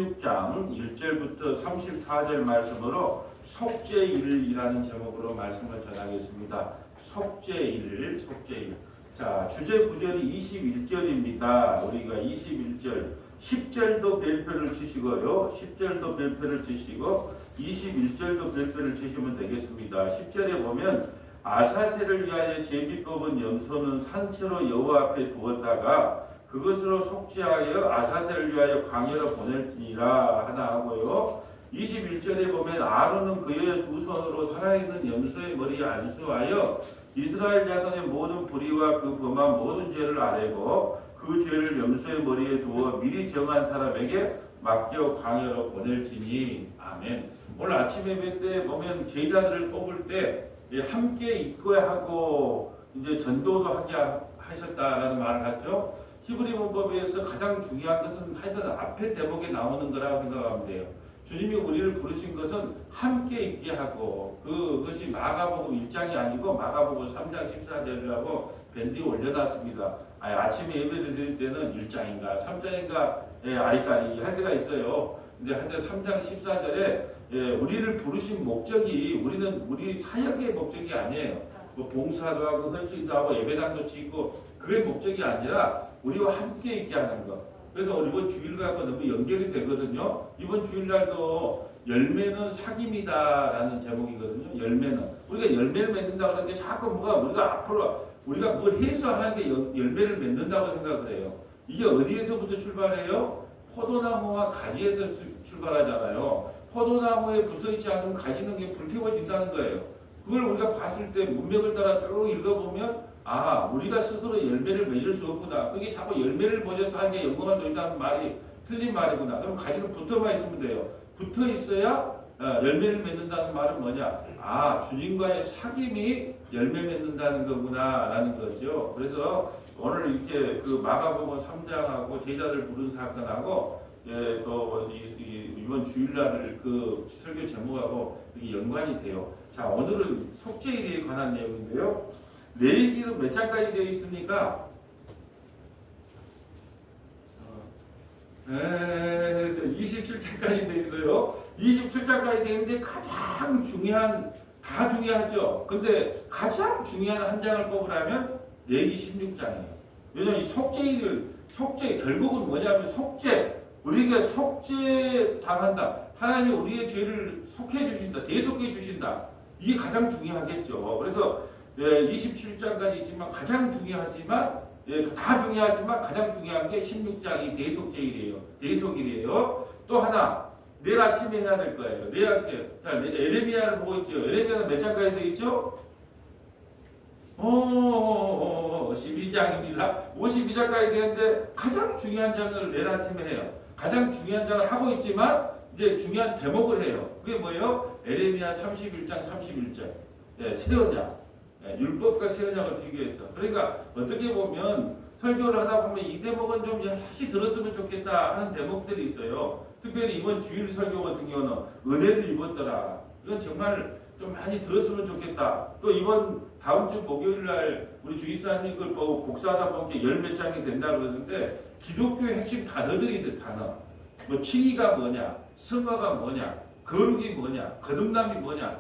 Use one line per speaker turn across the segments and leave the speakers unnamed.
16장 1절부터 34절 말씀으로 속죄일이라는 제목으로 말씀을 전하겠습니다. 속죄일. 자, 주제 구절이 21절입니다. 우리가 21절, 10절도 별표를 치시고요. 10절도 별표를 치시고 21절도 별표를 치시면 되겠습니다. 10절에 보면 아사셀을 위하여 제비뽑은 염소는 산채로 여호와 앞에 두었다가 그것으로 속죄하여 아사셀을 위하여 광야로 보낼지니라 하나 하고요. 21절에 보면 아론은 그의 두 손으로 살아있는 염소의 머리에 안수하여 이스라엘 자손의 모든 불의와 그 범한 모든 죄를 아뢰고 그 죄를 염소의 머리에 두어 미리 정한 사람에게 맡겨 광야로 보낼지니. 아멘. 오늘 아침 예배 때 보면 제자들을 뽑을 때 함께 이끌어야 하고 이제 전도도 하게 하셨다라는 말을 하죠. 히브리 문법에서 가장 중요한 것은 하여튼 앞에 대목에 나오는 거라고 생각하면 돼요. 주님이 우리를 부르신 것은 함께 있게 하고 그것이 마가복음 1장이 아니고 마가복음 3장 14절이라고 밴드에 올려놨습니다. 아침에 예배를 드릴 때는 1장인가 3장인가 아리까리 할 때가 있어요. 근데 한때 3장 14절에 우리를 부르신 목적이 우리 사역의 목적이 아니에요. 뭐 봉사도 하고 헌신도 하고 예배당도 짓고 그게 목적이 아니라 우리와 함께 있게 하는 것. 그래서 이번 주일날과 너무 연결이 되거든요. 이번 주일날도 열매는 사귐이다라는 제목이거든요. 열매는 우리가 열매를 맺는다고 하는 게 자꾸 우리가 앞으로 우리가 뭘 해서 하는 게 열매를 맺는다고 생각을 해요. 이게 어디에서부터 출발해요? 포도나무와 가지에서 출발하잖아요. 포도나무에 붙어있지 않으면 가지는 게 불태워진다는 거예요. 그걸 우리가 봤을 때 문맥을 따라 쭉 읽어보면 우리가 스스로 열매를 맺을 수 없구나. 그게 자꾸 열매를 맺어서 하는 게 영광을 돌린다는 말이 틀린 말이구나. 그럼 가지는 붙어만 있으면 돼요. 붙어 있어야 열매를 맺는다는 말은 뭐냐? 주님과의 사귐이 열매 맺는다는 거구나 라는 거죠. 그래서 오늘 이렇게 그 마가복음 3장하고 제자를 부른 사건하고 또 이번 주일날을 그 설교 제목하고 연관이 돼요. 자, 오늘은 속죄일에 관한 내용인데요. 레위기는 몇 장까지 되어 있습니까? 27장까지 되어 있어요. 27장까지 되어 있는데 가장 중요한, 다 중요하죠. 근데 가장 중요한 한 장을 뽑으라면 레위기 16장이에요. 왜냐하면 이 속죄 결국은 뭐냐면 우리가 속죄 당한다. 하나님이 우리의 죄를 속해 주신다. 대속해 주신다. 이게 가장 중요하겠죠. 그래서 27장까지 있지만 가장 중요하지만 다 중요하지만 가장 중요한 게 16장이 대속일이에요. 또 하나 내일 아침에 해야 될 거예요. 에레미야를 보고 있죠. 에레미야는 몇 장까지 되어 있죠? 12장입니다. 52장까지 되는데 가장 중요한 장을 내일 아침에 해요. 가장 중요한 장을 하고 있지만 이제 중요한 대목을 해요. 그게 뭐예요? 에레미야 31장 31절. 새 언약. 율법과 새 언약을 비교해서. 그러니까 어떻게 보면 설교를 하다 보면 이 대목은 좀 다시 들었으면 좋겠다 하는 대목들이 있어요. 특별히 이번 주일 설교 같은 경우는 은혜를 입었더라. 이건 정말 좀 많이 들었으면 좋겠다. 또 이번 다음 주 목요일 날 우리 주기사님 걸 보고 복사하다 보니까 열 몇 장이 된다 그러는데 기독교의 핵심 단어들이 있어요. 단어. 뭐 칭의가 뭐냐, 성화가 뭐냐, 거룩이 뭐냐, 거듭남이 뭐냐,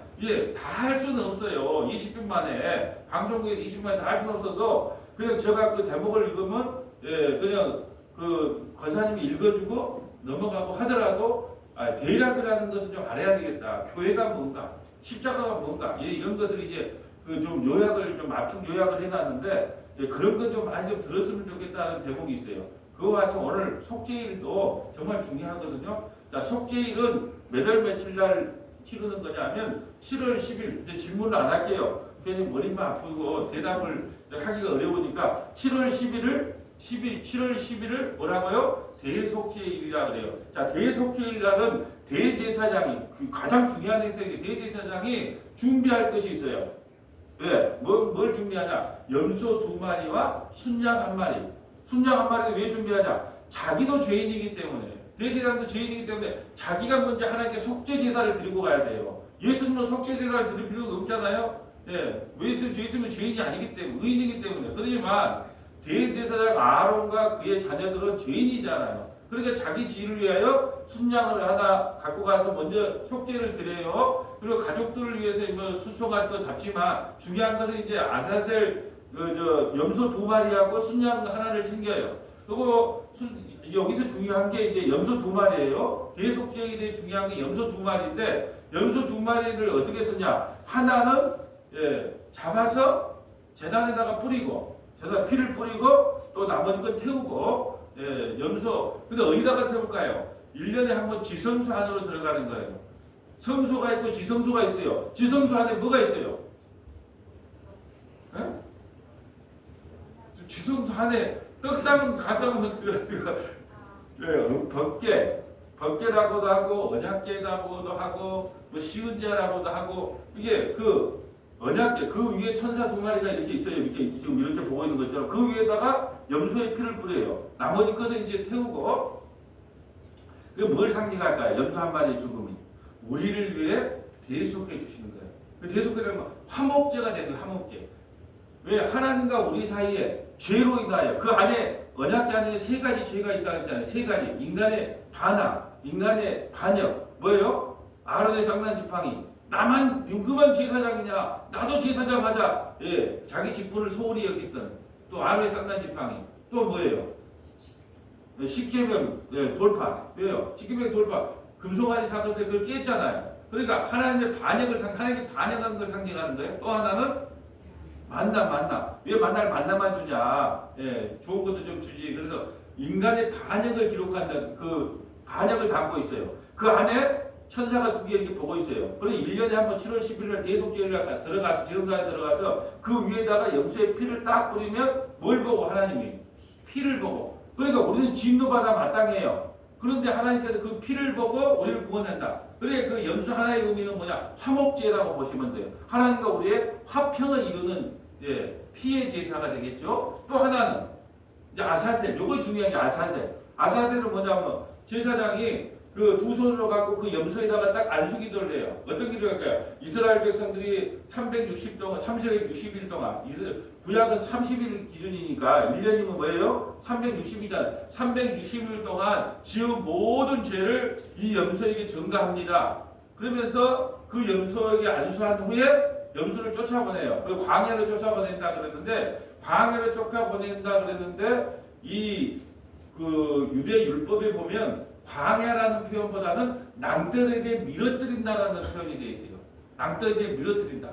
다 할 수는 없어요. 20분 만에 방송국에 20분 만에 다 할 수는 없어도 그냥 제가 그 대목을 읽으면 그냥 그 거사님이 읽어주고 넘어가고 하더라도 대략이라는 것은 좀 알아야 되겠다. 교회가 뭔가, 십자가가 뭔가 이런 것을 이제 그 좀 요약을 좀 압축 요약을 해놨는데 그런 건 좀 많이 좀 들었으면 좋겠다는 대목이 있어요. 그와 같이 오늘 속죄일도 정말 중요하거든요. 자, 속죄일은 몇 월 며칠 날 치르는 거냐면 7월 10일. 이제 질문을 안 할게요. 괜히 머리만 아프고 대답을 하기가 어려우니까 7월 11을 뭐라고요? 대속죄일이라 그래요. 자, 대속죄일날은 대제사장이 가장 중요한 행사인데 대제사장이 준비할 것이 있어요. 왜? 뭘 준비하냐? 염소 2마리와 순양 1마리. 순양 1마리를 왜 준비하냐? 자기도 죄인이기 때문에. 대제사장도 죄인이기 때문에 자기가 먼저 하나님께 속죄 제사를 드리고 가야 돼요. 예수님은 속죄 제사를 드릴 필요가 없잖아요. 예수님은 죄인이 아니기 때문에, 의인이기 때문에. 그렇지만 대제사장 아론과 그의 자녀들은 죄인이잖아요. 그러니까 자기 지위를 위하여 순양을 하나 갖고 가서 먼저 속죄를 드려요. 그리고 가족들을 위해서 뭐 수송할 거 잡지만 중요한 것은 이제 아사셀 염소 2마리하고 순양 하나를 챙겨요. 그리고 여기서 중요한 게 이제 염소 2마리예요. 대속죄에 대해 중요한 게 염소 2마리인데 염소 2마리를 어떻게 쓰냐? 하나는 잡아서 제단에다가 뿌리고 제단 피를 뿌리고 또 나머지 건 태우고 염소. 근데 어디다가 태울까요? 1년에 한 번 지성소 안으로 들어가는 거예요. 성소가 있고 지성소가 있어요. 지성소 안에 뭐가 있어요? 지성소 안에 떡상은 가져오면 법계라고도 하고 언약계라고도 하고 뭐 시은자라고도 하고 이게 그 언약계 그 위에 천사 2마리가 이렇게 있어요. 이렇게 지금 이렇게 보고 있는 것처럼 그 위에다가 염소의 피를 뿌려요. 나머지 것은 이제 태우고 그 뭘 상징할까요? 염소 1마리의 죽음이 우리를 위해 대속해 주시는 거예요. 그 대속해라면 화목제가 되는 거예요. 화목제. 왜? 하나님과 우리 사이에 죄로 인하여 그 안에 언약계 안에 3가지 죄가 있다고 했잖아요. 3가지. 인간의 반항, 인간의 반역. 뭐예요? 아론의 장난지팡이. 나만 누구만 제사장이냐? 나도 제사장 하자. 자기 직분을 소홀히 여겼던 또 아론의 장난지팡이. 또 뭐예요? 십계명 돌파. 왜요? 십계명 돌파. 금송아지 사건 때 그걸 깼잖아요. 그러니까 하나님의 반역을 하나님의 반역한 걸 상징하는 거예요. 또 하나는 만남. 왜 만나만 주냐? 좋은 것도 좀 주지. 그래서 인간의 반역을 기록한다는 그 반역을 담고 있어요. 그 안에 천사가 2개 이렇게 보고 있어요. 그래서 1년에 한 번 7월 11일 대속죄를 들어가서 지성사에 들어가서 그 위에다가 염소의 피를 딱 뿌리면 뭘 보고 하나님이 피를 보고. 그러니까 우리는 진노받아 마땅해요. 그런데 하나님께서 그 피를 보고 우리를 구원한다. 그래 그 염소 하나의 의미는 뭐냐? 화목제라고 보시면 돼요. 하나님과 우리의 화평을 이루는 피의 제사가 되겠죠. 또 하나는 이제 아사셀. 요거 중요한 게 아사셀. 아사셀은 뭐냐면 제사장이 그 2손으로 갖고 그 염소에다가 딱 안수기도를 해요. 어떤 기도를 할까요? 이스라엘 백성들이 360일 동안 구약은 30일 기준이니까 1년이면 뭐예요? 360이잖아요. 360일 동안 지은 모든 죄를 이 염소에게 전가합니다. 그러면서 그 염소에게 안수한 후에 염소를 쫓아보내요. 그리고 광야를 쫓아보낸다 그랬는데 광야를 쫓아보낸다 그랬는데 이 그 유대 율법에 보면 광야라는 표현보다는 낭떠러지에 밀어뜨린다라는 표현이 되어 있어요. 낭떠러지에 밀어뜨린다.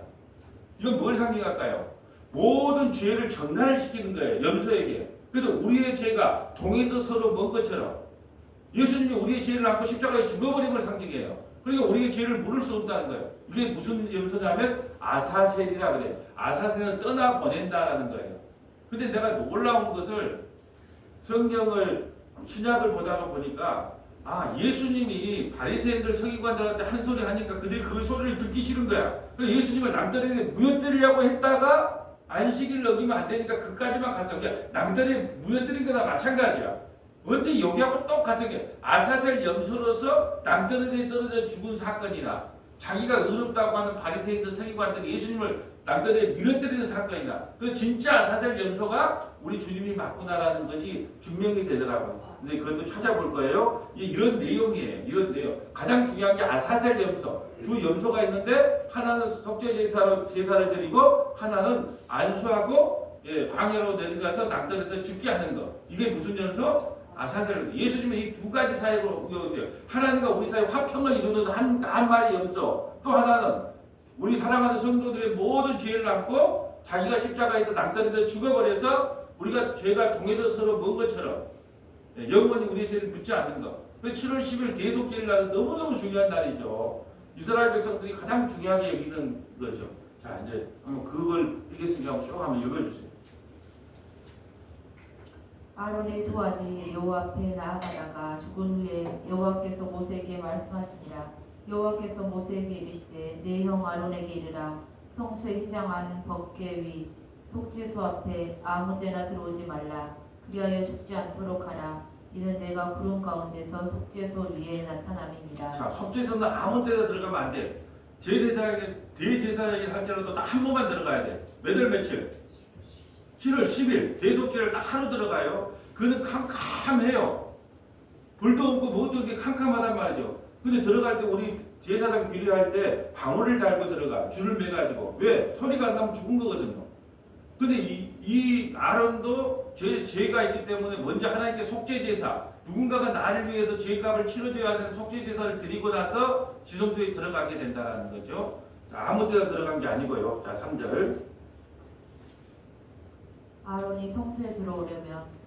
이건 뭘 상징할까요? 모든 죄를 전가시키는 거예요. 염소에게. 그래서 우리의 죄가 동에서 서로 먼 것처럼 예수님이 우리의 죄를 안고 십자가에 죽어버림을 상징해요. 그러니까 우리의 죄를 물을 수 없다는 거예요. 이게 무슨 염소냐면 아사셀이라 그래요. 아사셀은 떠나보낸다라는 거예요. 근데 내가 놀라운 것을 성경을 신약을 보다가 보니까 예수님이 바리새인들 서기관들한테 한 소리 하니까 그들이 그 소리를 듣기 싫은 거야. 그래서 예수님을 남들에게 무너뜨리려고 했다가 안식일을 어기면 안 되니까 그까지만 갔어. 그냥 남들이 무너뜨린 거나 마찬가지야. 어째 여기하고 똑같은 게 아사셀 염소로서 남들에게 떨어져 죽은 사건이나 자기가 의롭다고 하는 바리새인들 서기관들이 예수님을 남들에게 무너뜨리는 사건이나 그 진짜 아사셀 염소가 우리 주님이 맞구나라는 것이 증명이 되더라고요. 근데 그것도 찾아볼 거예요. 이런 내용이에요. 이런 내용. 가장 중요한 게 아사셀 염소. 2 염소가 있는데 하나는 속죄 제사를 드리고 하나는 안수하고 광야로 내려가서 남들한테 죽게 하는 거. 이게 무슨 염소? 아사셀. 예수님은 이 2가지 사역으로 보세요. 하나님과 우리 사이 화평을 이루는 한 마리 염소. 또 하나는 우리 사랑하는 성도들의 모든 죄를 안고 자기가 십자가에서 남들한테 죽어버려서 우리가 죄가 동해서 서로 먼 것처럼 영원히 우리의 죄를 묻지 않는 것. 7월 10일 대속죄일 날은 너무너무 중요한 날이죠. 이스라엘 백성들이 가장 중요하게 여기는 거죠. 자, 이제 한번 그걸 읽겠습니다. 한번 읽어주세요.
아론의 2 아들이 여호와 앞에 나아가다가 죽은 후에 여호와께서 모세에게 말씀하시니라. 여호와께서 모세에게 이르시되 내 형 아론에게 이르라. 성소에 휘장한 법궤 위 속죄소 앞에 아무데나 들어오지 말라. 그리하여 죽지 않도록 하라. 이는 내가 구름 가운데서 속죄소 위에 나타남이니라.
자, 속죄소는 아무 데나 들어가면 안 돼. 대제사장이 할지라도 딱 한 번만 들어가야 돼. 몇 월 며칠? 7월 10일 대속죄를 딱 하루 들어가요. 그는 캄캄해요. 불도 없고 뭐도 없게 캄캄하단 말이죠. 근데 들어갈 때 우리 제사장 규례할 때 방울을 달고 들어가. 줄을 매가지고. 왜? 소리가 안 나면 죽은 거거든요. 근데 이 아론도 죄가 있기 때문에 먼저 하나님께 속죄제사, 누군가가 나를 위해서 죄값을 치러줘야 하는 속죄제사를 드리고 나서 지성소에 들어가게 된다는 거죠. 자, 아무 데나 들어간 게 아니고요. 자, 3절.
아론이 성소에 들어오려면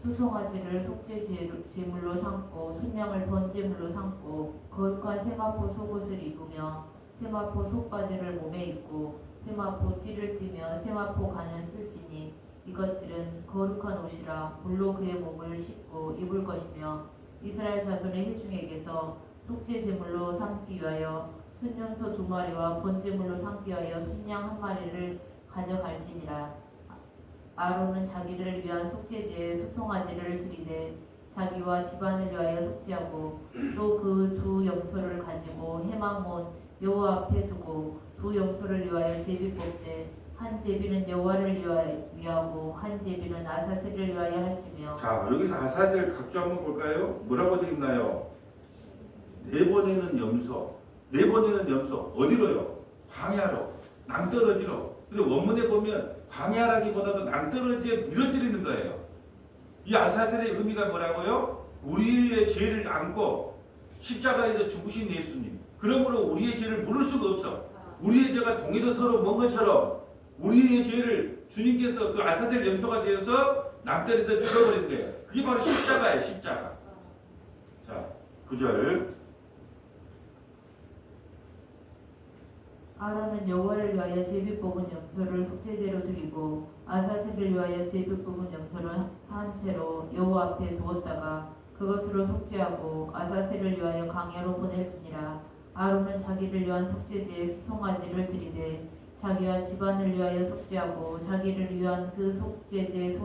수송아지를 속죄제물로 삼고 순양을 번제물로 삼고 거룩한 세마포 속옷을 입으며 세마포 속바지를 몸에 입고 세마포 띠를 띠며 세마포 간을 쓸지니 이것들은 거룩한 옷이라 물로 그의 몸을 씻고 입을 것이며 이스라엘 자손의 회중에게서 속죄제물로 삼기 위하여 순염소 2마리와 번제물로 삼기 위하여 순양 1마리를 가져갈지니라. 아론은 자기를 위한 속죄제에 수송아지를 들이되 자기와 집안을 위하여 속죄하고 또 그 두 염소를 가지고 회막문 여호와 앞에 두고 두 염소를 위하여 제비 뽑되 한 제비는 여호와를 위하고 한 제비는 아사셀을 위하여 할지며.
자, 여기서 아사셀 각주 한번 볼까요? 뭐라고 되어 있나요? 내보내는 염소. 내보내는 염소 어디로요? 광야로, 낭떠러지로. 근데 원문에 보면 광야라기보다도 낭떠러지에 밀어뜨리는 거예요. 이 아사셀의 의미가 뭐라고요? 우리의 죄를 안고 십자가에서 죽으신 예수님. 그러므로 우리의 죄를 물을 수가 없어. 우리의 죄가 동에서 서로 먼 것처럼 우리의 죄를 주님께서 그 아사셀 염소가 되어서 낭떠러지에 죽어버린 거예요. 그게 바로 십자가예요. 십자가. 자, 9절.
아론은 여호와를 위하여 제비 뽑은 염소를 속죄제로 드리고 아사셀을 위하여 제비 뽑은 염소를 산 채로 여호와 앞에 두었다가 그것으로 속죄하고 아사셀을 위하여 광야로 보낼지니라. 아론은 자기를 위한 속죄제에 수송아지를 드리되 자기와 집안을 위하여 속죄하고 자기를 위한 그 속죄제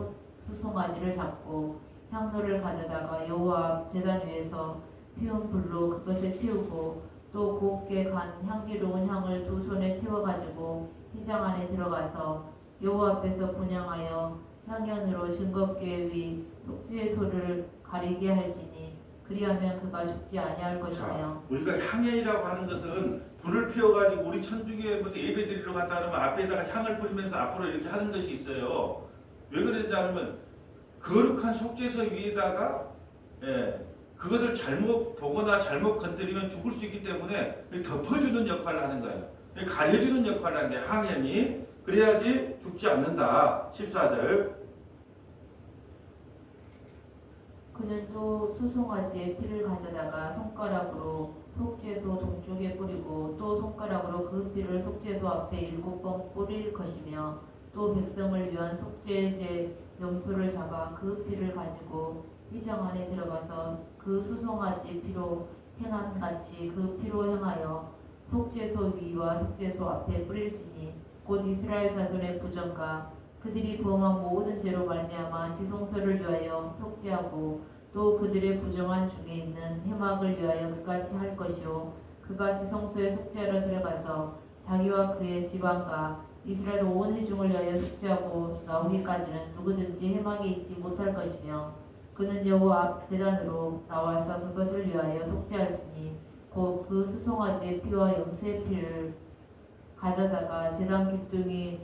수송아지를 잡고 향로를 가져다가 여호와 앞 제단 위에서 피운 불로 그것을 채우고 또 곱게 간 향기로운 향을 두 손에 채워가지고 휘장 안에 들어가서 여호와 앞에서 분향하여 향연으로 즐겁게 위 속죄소를 가리게 할지니 그리하면 그가 죽지 아니할 것이며.
자, 우리가 향연이라고 하는 것은 불을 피워가지고 우리 천주교에 예배 드리러 갔다 그러면 앞에다가 향을 뿌리면서 앞으로 이렇게 하는 것이 있어요. 왜 그러냐면 거룩한 속죄소 위에다가 그것을 잘못 보거나 잘못 건드리면 죽을 수 있기 때문에 덮어주는 역할을 하는 거예요. 가려주는 역할을 하는 게 향연이. 그래야지 죽지 않는다. 14절.
그는 또 수송아지의 피를 가져다가 손가락으로 속죄소 동쪽에 뿌리고 또 손가락으로 그 피를 속죄소 앞에 7번 뿌릴 것이며 또 백성을 위한 속죄제 염소를 잡아 그 피를 가지고 휘장 안에 들어가서 그 수송아지 피로 행함같이 그 피로 행하여 속죄소 위와 속죄소 앞에 뿌릴지니 곧 이스라엘 자손의 부정과 그들이 범한 모든 죄로 말미암아 지성소를 위하여 속죄하고 또 그들의 부정한 중에 있는 해막을 위하여 그같이 할 것이요 그가 지성소에 속죄하러 들어가서 자기와 그의 집안과 이스라엘 온 회중을 위하여 속죄하고 나오기까지는 누구든지 해막에 있지 못할 것이며 그는 여호와 앞 제단으로 나와서 그것을 위하여 속죄할지니 곧 그 수송아지의 피와 염소의 피를 가져다가 제단 기둥이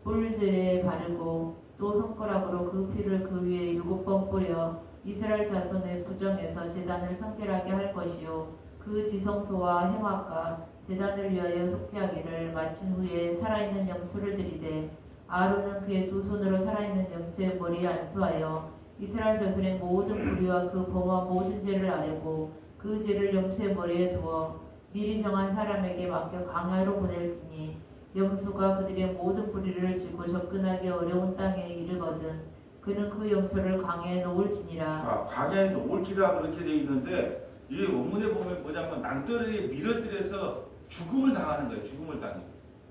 뿔들에 바르고 또 손가락으로 그 피를 그 위에 7번 뿌려 이스라엘 자손의 부정에서 제단을 성결하게 할 것이요 그 지성소와 해막과 제단을 위하여 속죄하기를 마친 후에 살아있는 염소를 들이되 아론은 그의 두 손으로 살아있는 염소의 머리에 안수하여 이스라엘 자손의 모든 불의와 그 범한 모든 죄를 아뢰고 그 죄를 염소의 머리에 두어 미리 정한 사람에게 맡겨 광야로 보낼지니 염소가 그들의 모든 불의를 지고 접근하기 어려운 땅에 이르거든 그는 그 염소를 광야에 놓을지니라.
자, 광야에 놓을지라 그렇게 되어 있는데 이게 원문에 보면 뭐냐면 낭떠러지에 밀어들여서 죽음을 당하는 거예요. 죽음을 당해요.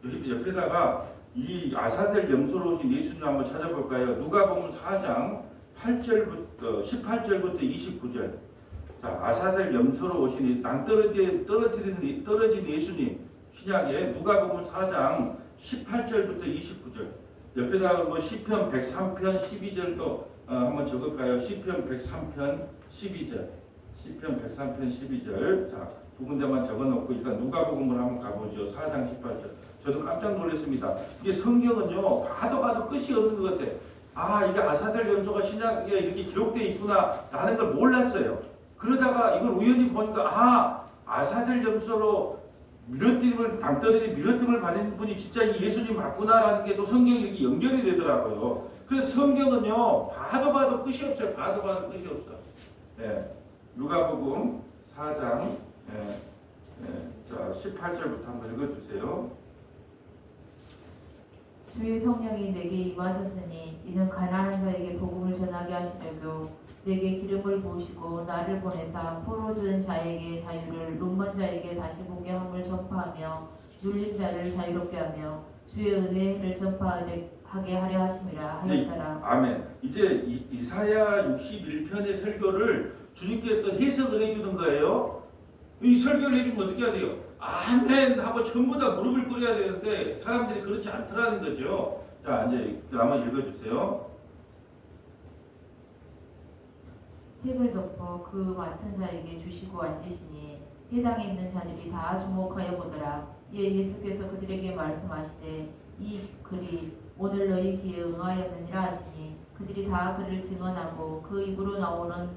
여기 옆에다가 이 아사셀 염소로 오신 예수님 한번 찾아볼까요? 누가복음 4장 8절부터 18절부터 29절. 자, 아사셀 염소로 오신 낭떠러지에 떨어진 예수님 신약에 누가복음 4장 18절부터 29절. 옆에다가 뭐 시편 103편 12절도 한번 적을까요? 시편 103편 12절. 시편 103편 12절. 자, 두 군데만 적어놓고 일단 누가복음을 한번 가보죠. 4장 18절. 저도 깜짝 놀랐습니다. 이게 성경은요, 봐도 끝이 없는 것 같아. 아, 이게 아사셀 염소가 신약에 이렇게 기록되어 있구나 라는 걸 몰랐어요. 그러다가 이걸 우연히 보니까 아사셀 염소로 낭떠러지 밀어뜨림을 받는 분이 진짜 이 예수님 맞구나라는 게 또 성경이 이렇게 연결이 되더라고요. 그래서 성경은요, 봐도 끝이 없어요. 봐도 끝이 없어. 예, 누가복음 4장 18절부터 한번 읽어주세요.
주의 성령이 내게 임하셨으니 이는 가난한 자에게 복음을 전하게 하시려고 내게 기름을 부으시고 나를 보내사 포로된 자에게 자유를 눈먼 자에게 다시 보게 함을 전파하며 눌린 자를 자유롭게 하며 주의 은혜를 전파하게 하려 하심이라 하였더라.
아멘. 이제 이사야 61편의 설교를 주님께서 해석을 해주는 거예요. 이 설교를 해주면 어떻게 해야 돼요? 아멘 하고 전부 다 무릎을 꿇어야 되는데 사람들이 그렇지 않더라는 거죠. 자, 이제 한번 읽어주세요.
책을 덮어 그 맡은 자에게 주시고 앉으시니 해당에 있는 자들이 다 주목하여 보더라. 이에 예수께서 그들에게 말씀하시되 이 글이 오늘 너희 귀에 응하였느니라 하시니 그들이 다 그를 증언하고 그 입으로 나오는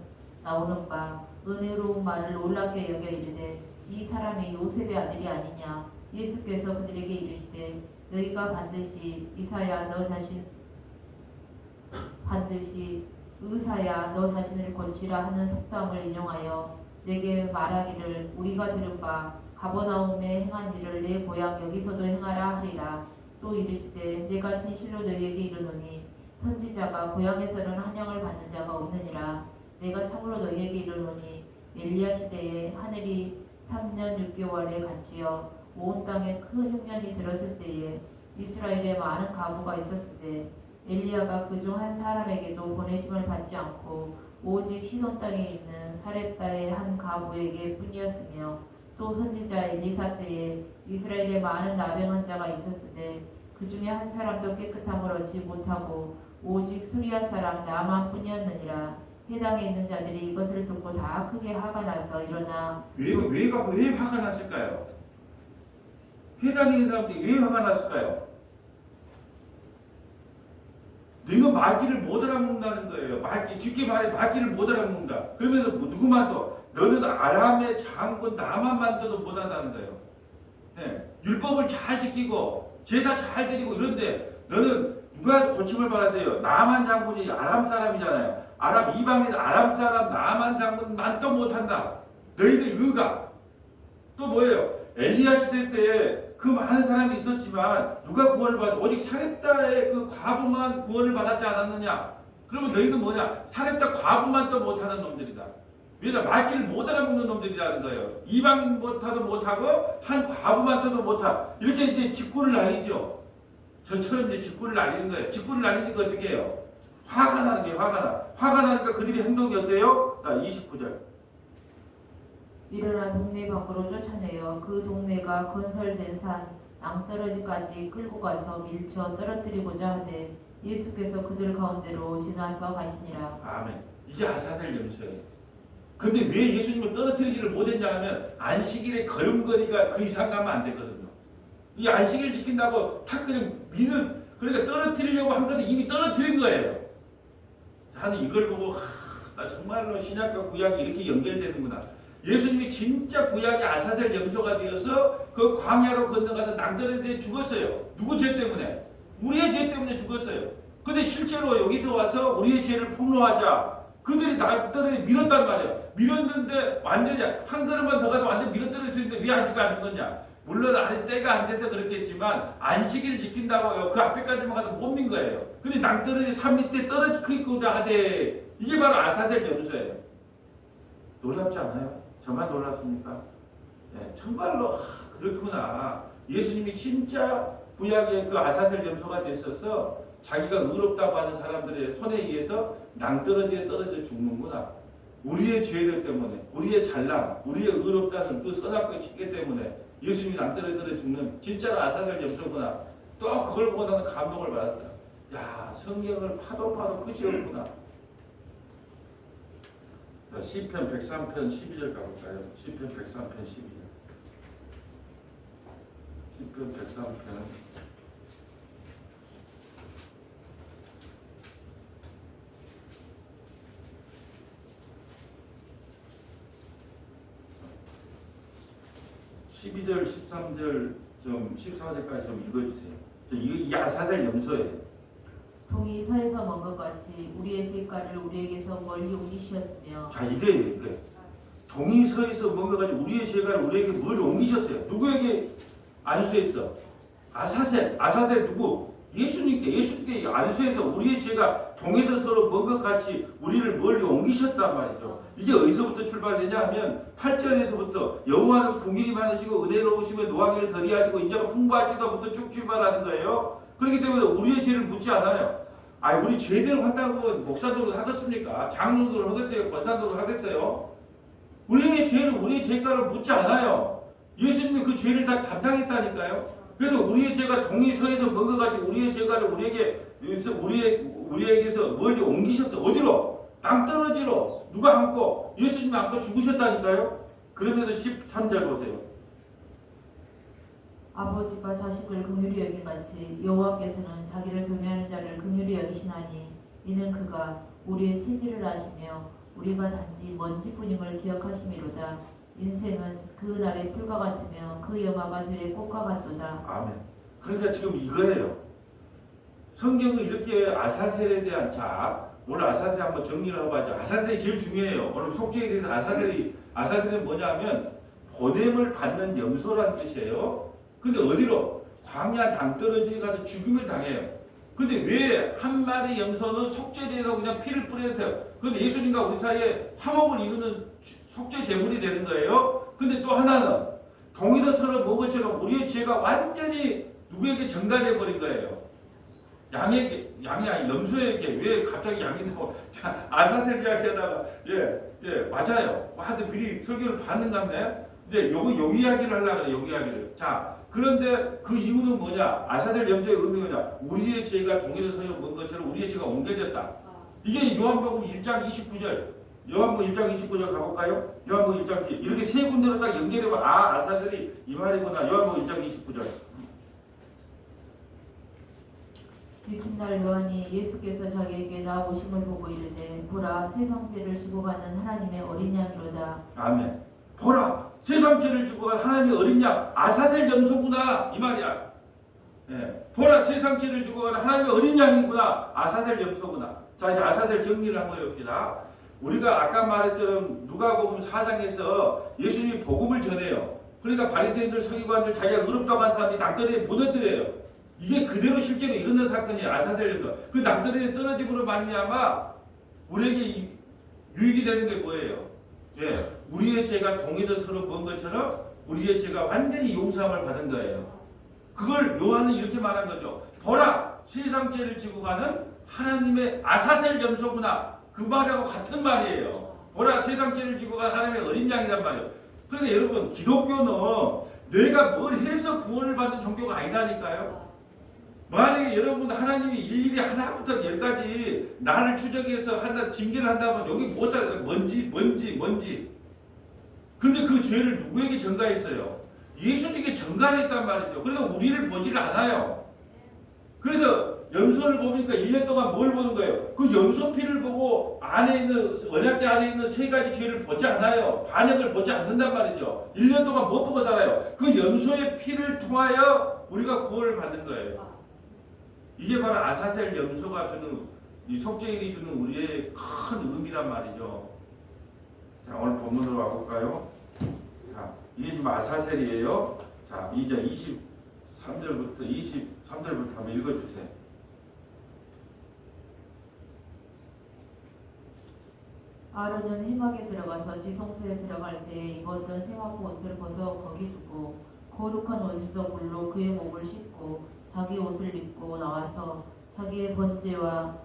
바 은혜로운 말을 놀랍게 여겨 이르되 이 사람이 요셉의 아들이 아니냐. 예수께서 그들에게 이르시되 너희가 반드시 의사야 너 자신을 고치라 하는 속담을 인용하여 내게 말하기를 우리가 들은 바 가버나움에 행한 일을 내 고향 여기서도 행하라 하리라. 또 이르시되 내가 진실로 너희에게 이르노니 선지자가 고향에서는 한양을 받는 자가 없느니라. 내가 참으로 너희에게 이르노니 엘리야 시대에 하늘이 3년 6개월에 갇히어 온 땅에 큰 흉년이 들었을 때에 이스라엘에 많은 가부가 있었을 때 엘리야가 그중 한 사람에게도 보내심을 받지 않고 오직 시돈 땅에 있는 사렙다의 한 가부에게 뿐이었으며 또 선지자 엘리사 때에 이스라엘에 많은 나병한 자가 있었을 때 그 중에 한 사람도 깨끗함을 얻지 못하고 오직 수리아 사람 나만 뿐이었느니라. 해당에 있는 자들이 이것을 듣고 다 크게 화가 나서 일어나
왜 화가 났을까요? 해당에 있는 사람들이 왜 화가 났을까요? 너희가 말귀를 못 알아먹는다는 거예요. 쉽게 말해 말귀를 못 알아먹는다. 그러면서 누구만 더 너는 아람의 장군 나만만 더도 못 한다는 거예요. 네. 율법을 잘 지키고 제사 잘 드리고 이런데 너는 누가 고침을 받았어요? 나만 장군이 아람 사람이잖아요. 아람 이방인 아람 사람 나만 장군만 또 못한다. 너희들 의가 또 뭐예요? 엘리야 시대 때 그 많은 사람이 있었지만 누가 구원을 받아? 오직 사렙다의 그 과부만 구원을 받았지 않았느냐? 그러면 너희는 뭐냐? 사렙다 과부만 또 못하는 놈들이다. 왜냐? 말귀를 못 알아먹는 놈들이라는 거예요. 이방인 못하도 못하고 한 과부만 떠도 못하. 이렇게 이제 직구를 날리죠. 저처럼 이제 직구를 날리는 거예요. 직구를 날리니까 어떻게 해요? 화가 나는 게 화가 나. 화가 나니까 그들이 행동이 어때요? 자, 29절.
일어나 동네 밖으로 쫓아내어 그 동네가 건설된 산 낭떠러지까지 끌고 가서 밀쳐 떨어뜨리고자 하되 예수께서 그들 가운데로 지나서 가시니라.
아멘. 이게 아사셀 염소예요. 근데 왜 예수님을 떨어뜨리지를 못했냐 하면 안식일의 걸음걸이가 그 이상 가면 안 되거든요. 이 안식일 지킨다고 탁 그냥 그러니까 떨어뜨리려고 한 것도 이미 떨어뜨린 거예요. 나는 이걸 보고 나 정말로 신약과 구약이 이렇게 연결되는구나. 예수님이 진짜 구약의 아사셀 염소가 되어서 그 광야로 건너가서 낭떠러지에 죽었어요. 누구 죄 때문에? 우리의 죄 때문에 죽었어요. 근데 실제로 여기서 와서 우리의 죄를 폭로하자. 그들이 낭떠러지에 밀었단 말이에요. 밀었는데 완전히 한 걸음만 더 가도 완전 밀어떨어질 수 있는데 왜 안 죽었냐? 물론 아직 때가 안 돼서 그렇겠지만 안식일을 지킨다고요. 그 앞에까지만 가도 못 민 거예요. 근데 낭떠러지 산 밑에 떨어지고자 하되 이게 바로 아사셀 염소예요. 놀랍지 않아요? 저만 놀랍습니까? 네, 정말로 그렇구나. 예수님이 진짜 구약의 그 아사셀 염소가 됐어서 자기가 의롭다고 하는 사람들의 손에 의해서 낭떠러지에 떨어져 죽는구나. 우리의 죄를 때문에, 우리의 잘남, 우리의 의롭다는 그 선악과 기계 때문에 예수님이 낭떠러지에 죽는 진짜로 아사셀 염소구나. 또 그걸 보고 나는 감동을 받았어요. 야, 성경을 파도 끝이 없구나. 자, 시편 103편 12절 가볼까요? 시편 103편 12절. 시편 103편 12절, 13절, 좀 14절까지 좀 읽어주세요. 이 아사델 염소예요.
동이 서에서 먼 것 같이 우리의 죄가를 우리에게서 멀리 옮기셨으며.
자, 이게 동이 서에서 뭔가 가지고 우리의 죄가를 우리에게 뭘 옮기셨어요? 누구에게 안수했어? 아사델 누구? 예수님께 안수해서 우리의 죄가 동에서 서로 먼 것 같이 우리를 멀리 옮기셨단 말이죠. 이게 어디서부터 출발되냐 하면 8절에서부터 여호와는 긍휼이 많으시고 은혜로우시며 노하기를 더디하시고 인자가 풍부하시다부터 쭉 출발하는 거예요. 그렇기 때문에 우리의 죄를 묻지 않아요. 우리 죄대로 한다고 목사도로 하겠습니까? 장로도로 하겠어요? 권사도로 하겠어요? 우리의 죄가를 묻지 않아요. 예수님이 그 죄를 다 담당했다니까요. 그래서 우리의 죄가 동이 서에서 먹어가지고 우리의 죄가를 우리에게서 멀리 옮기셨어. 어디로? 땅떨어지로. 누가 안고? 예수님이 안고 죽으셨다니까요. 그러면서 13절 보세요.
아버지가 자식을 긍휼히 여긴 같이 여호와께서는 자기를 경외하는 자를 긍휼히 여기시나니 이는 그가 우리의 체질을 아시며 우리가 단지 먼지뿐임을 기억하심이로다. 인생은 그 날의 풀과 같으며 그 영화가 들의 꽃과 같도다.
아멘. 그러니까 지금 이거예요. 성경은 이렇게 아사셀에 대한 오늘 아사셀 한번 정리를 해봐야죠. 아사셀이 제일 중요해요. 오늘 속죄에 대해서 아사셀은 뭐냐면 보냄을 받는 염소라는 뜻이에요. 근데 어디로? 광야 낭떠러지에 가서 죽임을 당해요. 근데 왜 한 마리 염소는 속죄제에서 그냥 피를 뿌려주세요? 근데 예수님과 우리 사이에 화목을 이루는 속죄 제물이 되는 거예요. 근데 또 하나는 동일한 서로 먹은 것처럼 우리의 죄가 완전히 누구에게 전가돼 버린 거예요. 양이 아니 염소에게. 왜 갑자기 양이 나와? 자, 아사셀 이야기하다가 맞아요. 근데 미리 설교를 받는 같네. 근데 요 이야기를 하려고 그래. 요 이야기를. 자, 그런데 그 이유는 뭐냐? 아사셀 염소의 의미가 뭐냐? 우리의 죄가 동일한 서로 먹은 것처럼 우리의 죄가 옮겨졌다. 이게 요한복음 1장 29절. 요한복음 1장 29절 가볼까요? 요한복음 1장 이렇게 세 군데로 딱 연결해봐. 아사셀이 이 말이구나. 요한복음 1장 29절.
이튿날 요한이 예수께서 자기에게 나오심을 보고 이르되 보라 세상죄를 지고 가는 하나님의 어린 양이로다.
아멘. 보라 세상죄를 지고 가는 하나님의 어린 양. 아사셀 염소구나 이 말이야. 보라 세상죄를 지고 가는 하나님의 어린 양이구나. 아사셀 염소구나. 자, 이제 아사셀 정리를 한번 해봅시다. 우리가 아까 말했던 누가복음 4장에서 예수님이 복음을 전해요. 그러니까 바리새인들, 서기관들, 자기가 의롭다고 한 사람이 낭떠러지에 무너뜨려요. 이게 그대로 실제로 일어난 사건이에요. 아사셀 염소. 그 낭떠러지에 떨어짐으로 말미암아 우리에게 유익이 되는 게 뭐예요? 우리의 죄가 동에서 서로 먼 것처럼 우리의 죄가 완전히 용서함을 받은 거예요. 그걸 요한은 이렇게 말한 거죠. 보라 세상 죄를 지고 가는 하나님의 아사셀 염소구나. 그 말하고 같은 말이에요. 보라 세상 죄를 지고 가는 하나님의 어린 양이란 말이에요. 그러니까 여러분 기독교는 내가 뭘 해서 구원을 받는 종교가 아니라니까요. 만약에 여러분 하나님이 일일이 하나부터 열까지 나를 추적해서 징계를 한다면 여기 못 살아요. 먼지. 근데 그 죄를 누구에게 전가했어요? 예수님에게 전가했단 말이죠. 그래서 우리를 보지를 않아요. 그래서 염소를 보니까 1년 동안 뭘 보는 거예요? 그 염소 피를 보고 언약궤 안에 있는 세 가지 죄를 보지 않아요. 반역을 보지 않는단 말이죠. 1년 동안 못 보고 살아요. 그 염소의 피를 통하여 우리가 구원을 받는 거예요. 이게 바로 아사셀 염소가 주는 이 속죄일이 주는 우리의 큰 의미란 말이죠. 자, 오늘 본문으로 와볼까요? 자, 이게 지금 아사셀이에요. 자, 이제 23절부터 한번 읽어주세요.
아론은 회막에 들어가서 지성소에 들어갈 때 입었던 세마포 옷을 벗어 거기 두고 거룩한 옷에서 물로 그의 목을 씻고 자기 옷을 입고 나와서 자기의 번제와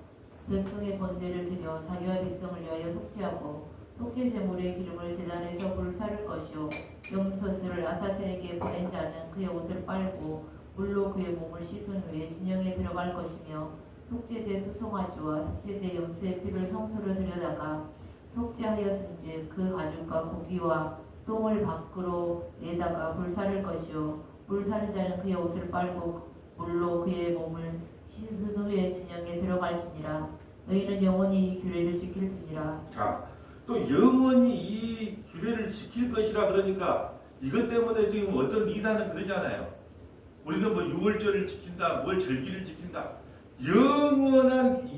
백성의 번제를 드려 자기와 백성을 위하여 속죄하고 속죄 제물의 기름을 제단에서 불사를 것이요 염소를 아사셀에게 보낸 자는 그의 옷을 빨고 물로 그의 몸을 씻은 후에 진영에 들어갈 것이며 속죄제 수송아지와 속죄제 염소의 피를 성소로 들여다가 속죄하였은즉 그 가죽과 고기와 똥을 밖으로 내다가 불사를 것이요 불사는 자는 그의 옷을 빨고 물로 그의 몸을 씻은 후에 진영에 들어갈지니라. 너희는 영원히 이 규례를 지킬지니라.
자, 또 영원히 이 규례를 지킬 것이라 그러니까 이것 때문에 지금 어떤 이단은 그러잖아요. 우리는 뭐 유월절을 지킨다, 뭘 절기를 지킨다.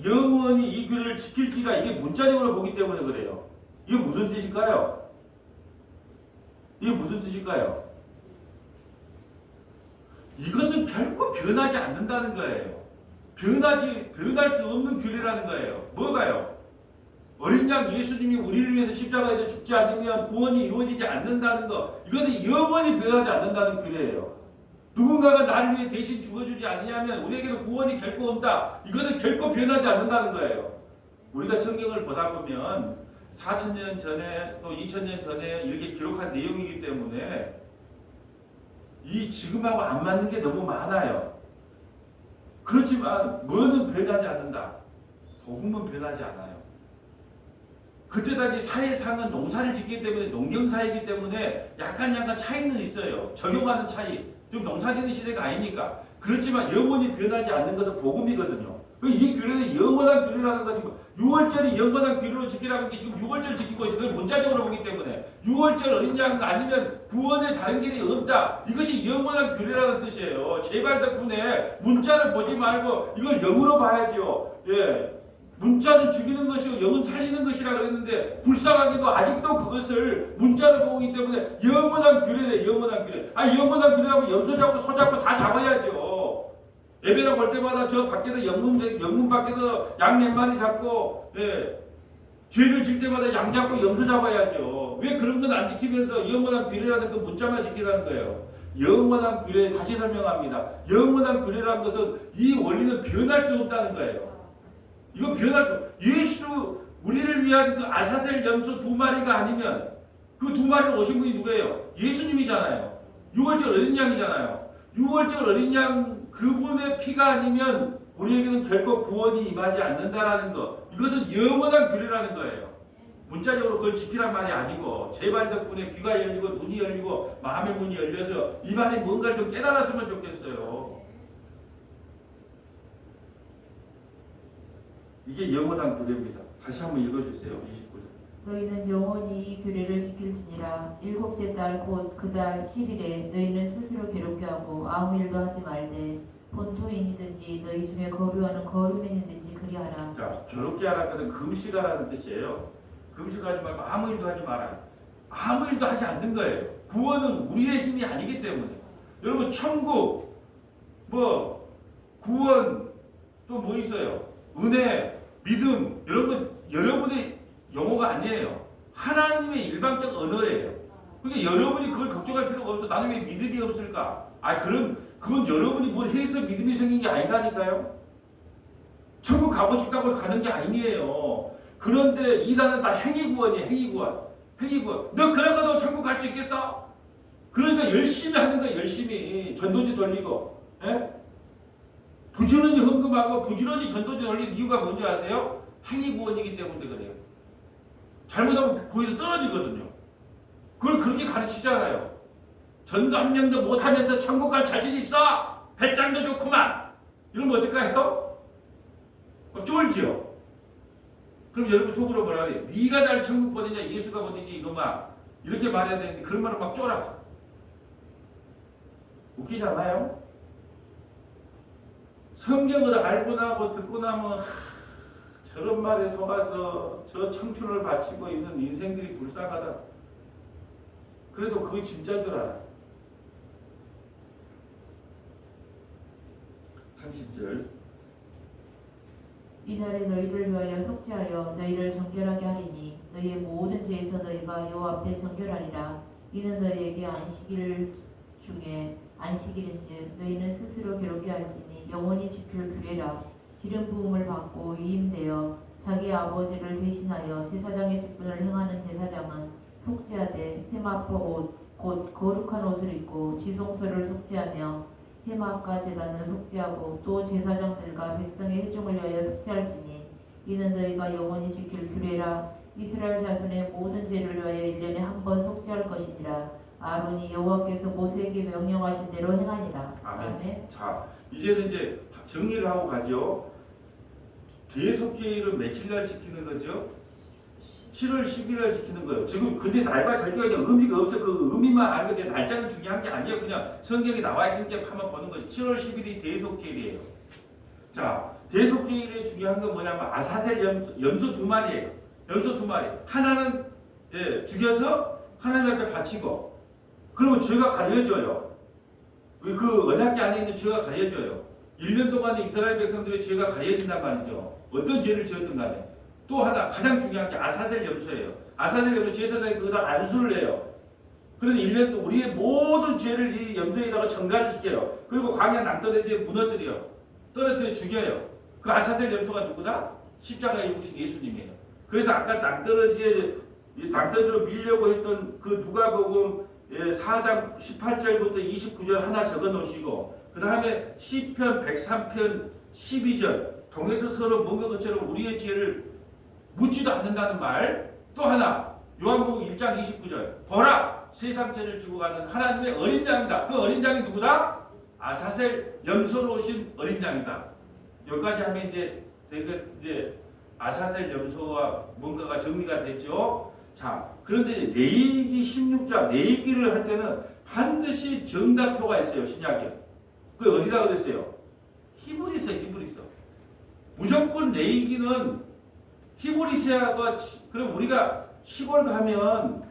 영원히 이 규례를 지킬지라 이게 문자적으로 보기 때문에 그래요. 이게 무슨 뜻일까요? 이게 무슨 뜻일까요? 이것은 결코 변하지 않는다는 거예요. 변할 수 없는 규례라는 거예요. 뭐가요? 어린 양 예수님이 우리를 위해서 십자가에서 죽지 않으면 구원이 이루어지지 않는다는 거. 이것은 영원히 변하지 않는다는 규례예요. 누군가가 나를 위해 대신 죽어주지 아니하면 우리에게는 구원이 결코 없다. 이것은 결코 변하지 않는다는 거예요. 우리가 성경을 보다 보면 4,000년 전에 또 2,000년 전에 이렇게 기록한 내용이기 때문에 이 지금하고 안 맞는 게 너무 많아요. 그렇지만 뭐는 변하지 않는다. 복음은 변하지 않아요. 그때 당시 사회상은 농사를 짓기 때문에 농경사이기 때문에 약간 차이는 있어요. 적용하는 차이. 지금 농사짓는 시대가 아니니까. 그렇지만 영원히 변하지 않는 것은 복음이거든요. 이 규례는 영원한 규례라는 거지. 6월절이 영원한 규례로 지키라는 게 지금 6월절 지키고 있어요. 그걸 문자적으로 보기 때문에 6월절 어린 양 아니면 구원의 다른 길이 없다. 이것이 영원한 규례라는 뜻이에요. 제발 덕분에 문자를 보지 말고 이걸 영으로 봐야죠. 예. 문자는 죽이는 것이고 영은 살리는 것이라 그랬는데 불쌍하게도 아직도 그것을 문자로 보기 때문에 영원한 규례래. 영원한 규례. 영원한 규례라면 염소 잡고 소 잡고 다 잡아야죠. 예배라고 볼 때마다 저 밖에서 영문 밖에서 양 몇 마리 잡고, 예, 죄를 질 때마다 양 잡고 염소 잡아야죠. 왜 그런 건 안 지키면서 영원한 규례라는 그 문자만 지키라는 거예요. 영원한 규례 다시 설명합니다. 영원한 규례라는 것은 이 원리는 변할 수 없다는 거예요. 이건 변할 수, 예수 우리를 위한 그 아사셀 염소 2마리가 아니면 그 2마리를 오신 분이 누구예요? 예수님이잖아요. 6월절 어린 양이잖아요. 6월절 어린 양 그분의 피가 아니면 우리에게는 결코 구원이 임하지 않는다라는 것. 이것은 영원한 규례라는 거예요. 문자적으로 그걸 지키란 말이 아니고 제발 덕분에 귀가 열리고 눈이 열리고 마음의 문이 열려서 이 말이 뭔가를 좀 깨달았으면 좋겠어요. 이게 영원한 규례입니다. 다시 한번 읽어주세요. 29절.
너희는 영원히 이 규례를 지킬지니라. 7째 달 곧 그 달 10일에 너희는 스스로 괴롭게 하고 아무 일도 하지 말되 본토인이든지 너희 중에 거류하는 거류민이든지 그리하라.
자, 괴롭게 하라는 금식하라는 뜻이에요. 금식하지 말고 아무 일도 하지 마라. 아무 일도 하지 않는 거예요. 구원은 우리의 힘이 아니기 때문에. 여러분 천국, 구원 또 뭐 있어요? 은혜, 믿음 이런 건 여러분의 용어가 아니에요. 하나님의 일방적 언어예요. 그러니까 여러분이 그걸 걱정할 필요가 없어. 나는 왜 믿음이 없을까? 그건 여러분이 뭘 해서 믿음이 생긴 게 아니라니까요. 천국 가고 싶다고 가는 게 아니에요. 그런데 이단은 다 행위구원이에요. 행위구원. 너 그러고도 천국 갈 수 있겠어? 그러니까 열심히 하는 거예요. 열심히 전도지 돌리고, 예? 부지런히 헌금하고 부지런히 전도지 돌리는 이유가 뭔지 아세요? 행위구원이기 때문에 그래요. 잘못하면 구에서 떨어지거든요. 그걸 그렇게 가르치잖아요. 전도 한 명도 못하면서 천국 갈 자신 있어? 배짱도 좋구만. 이러면 어떨까요? 쫄죠. 그럼 여러분 속으로 뭐라 그래요? 네가 날 천국 보내냐 예수가 보내지 이놈아. 이렇게 말해야 되는데 그런 말을 막 쫄아. 웃기지 않아요? 성경을 알고 나고 듣고 나면 저런 말에 속아서 저 청춘을 바치고 있는 인생들이 불쌍하다. 그래도 그게 진짜인 줄 알아. 30절.
이날에 너희를 위하여 속죄하여 너희를 정결하게 하리니 너희의 모든 죄에서 너희가 여호와 앞에 정결하리라. 이는 너희에게 안식일 중에 안식일인즉 너희는 스스로 괴롭게 할지니 영원히 지킬 규례라. 기름 부음을 받고 위임되어 자기 아버지를 대신하여 제사장의 직분을 행하는 제사장은 속죄하되 세마포 옷 곧 거룩한 옷을 입고 지성소를 속죄하며 해마과 제단을 속죄하고 또 제사장들과 백성의 회중을 위하여 속죄할지니 이는 너희가 영원히 지킬 규례라. 이스라엘 자손의 모든 죄를 위하여 1년에 한 번 속죄할 것이니라. 아론이 여호와께서 모세에게 명령하신 대로 행하니라.
아멘. 자, 이제는 이제 정리를 하고 가죠. 대속죄일은 며칠 날 지키는 거죠? 7월 10일 지키는 거예요. 지금 근데 날과 절기가 의미가 없어. 그 의미만 아는 건데 날짜는 중요한 게 아니에요. 그냥 성경에 나와 있으니까 한번 보는 거지. 7월 10일이 대속죄일이에요. 자, 대속죄일의 중요한 건 뭐냐면 아사셀 염소 두 마리예요. 염소 두 마리. 하나는 죽여서 하나님 앞에 바치고, 그러면 죄가 가려져요. 그 언약궤 안에 있는 죄가 가려져요. 1년 동안에 이스라엘 백성들의 죄가 가려진단 말이죠. 어떤 죄를 지었든 간에. 또 하나 가장 중요한 게 아사셀 염소예요. 아사셀 염소 제사장이 거기다 안수를 해요. 그래서 1년 동안 우리의 모든 죄를 이 염소에다가 전가를 시켜요. 그리고 광야 낭떠러지에 무너뜨려요. 떨어뜨려 죽여요. 그 아사셀 염소가 누구다? 십자가에 죽으신 예수님이에요. 그래서 아까 낭떠러지로 밀려고 했던 그 누가복음 4장 18절부터 29절 하나 적어 놓으시고, 그 다음에 시편 103편 12절 동에서 서로 먹은 것처럼 우리의 죄를 묻지도 않는다는 말. 또 하나 요한복음 1장 29절 보라 세상 죄를 지고 가는 하나님의 어린 양이다. 그 어린 양이 누구다? 아사셀 염소로 오신 어린 양이다. 여기까지 하면 이제 아사셀 염소와 뭔가가 정리가 됐죠. 자, 그런데 레위기 16장 레위기를 할 때는 반드시 정답표가 있어요. 신약에. 그 어디다 그랬어요? 히브리서. 무조건 레위기는 히브리서가. 그럼 우리가 시골 가면